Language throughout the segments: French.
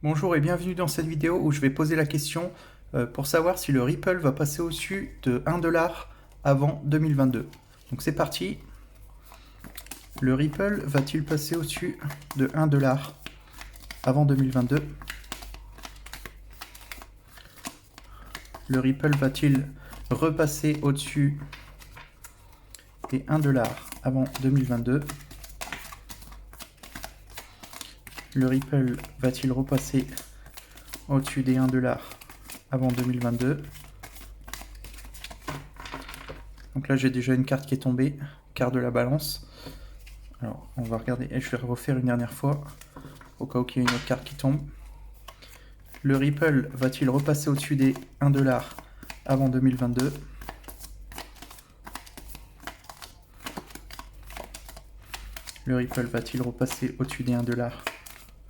Bonjour et bienvenue dans cette vidéo où je vais poser la question pour savoir si le Ripple va passer au-dessus de 1 $ avant 2022. Donc c'est parti. Le Ripple va-t-il passer au-dessus de 1 $ avant 2022? Le Ripple va-t-il repasser au-dessus des 1 $ avant 2022? Le Ripple va-t-il repasser au-dessus des 1 $ avant 2022? Donc là j'ai déjà une carte qui est tombée, carte de la balance. Alors on va regarder, et je vais refaire une dernière fois, au cas où il y a une autre carte qui tombe. Le Ripple va-t-il repasser au-dessus des 1 $ avant 2022? Le Ripple va-t-il repasser au-dessus des 1 $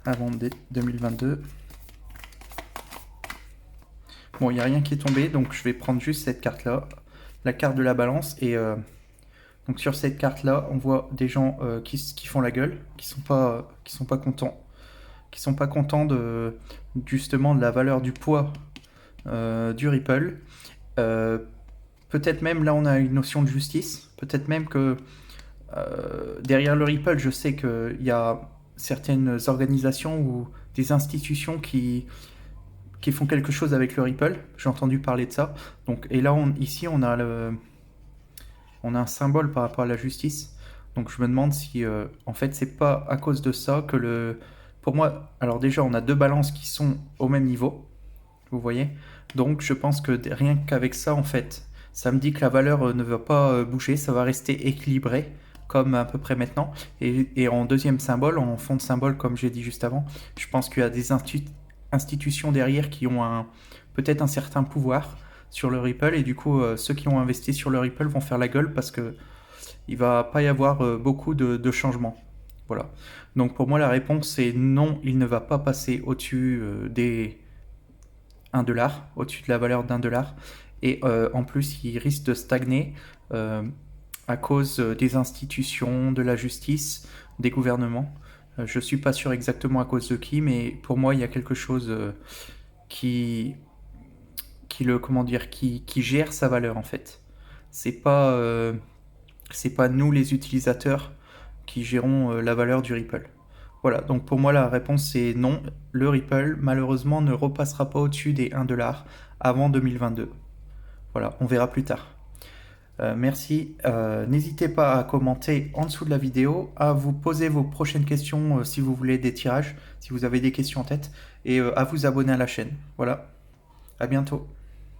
avant 2022? Bon, il n'y a rien qui est tombé, donc je vais prendre juste cette carte-là, la carte de la balance. Et donc sur cette carte-là, on voit des gens qui font la gueule, qui sont pas contents, justement de la valeur du poids du Ripple. Peut-être même là on a une notion de justice, peut-être même que derrière le Ripple, je sais qu'il y a certaines organisations ou des institutions qui font quelque chose avec le Ripple. J'ai entendu parler de ça. Donc, et là, ici, on a un symbole par rapport à la justice. Donc, je me demande si, en fait, c'est pas à cause de ça que pour moi, alors déjà, on a deux balances qui sont au même niveau. Vous voyez? Donc, je pense que rien qu'avec ça, en fait, ça me dit que la valeur ne va pas bouger, ça va rester équilibré, comme à peu près maintenant. Et en deuxième symbole, en fond de symbole, comme j'ai dit juste avant, je pense qu'il y a des institutions derrière qui ont peut-être un certain pouvoir sur le Ripple. Et du coup, ceux qui ont investi sur le Ripple vont faire la gueule parce que il va pas y avoir beaucoup de changements. Voilà. Donc pour moi, la réponse c'est non, il ne va pas passer au-dessus des 1 $, au-dessus de la valeur d'1 $. Et en plus, il risque de stagner à cause des institutions, de la justice, des gouvernements. Je ne suis pas sûr exactement à cause de qui, mais pour moi, il y a quelque chose qui, qui gère sa valeur en fait. C'est pas nous les utilisateurs qui gérons la valeur du Ripple. Voilà, donc pour moi la réponse c'est non, le Ripple malheureusement ne repassera pas au-dessus des 1 $ avant 2022. Voilà, on verra plus tard. Merci, n'hésitez pas à commenter en dessous de la vidéo, à vous poser vos prochaines questions si vous voulez des tirages, si vous avez des questions en tête, et à vous abonner à la chaîne. Voilà, à bientôt.